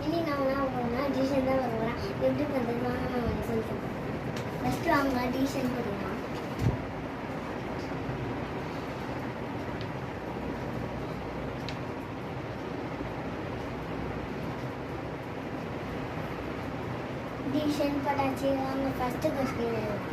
இனி நான் என்ன டிசைன் தான் வருவேன் எப்படி பண்ணுறதுனா நான் சொல்லிட்டேன். ஃபஸ்ட்டு அவங்க டிசைன் பண்ணலாம். டிசைன் பட்டாச்சு. அவங்க ஃபஸ்ட்டு கொஸ்டின்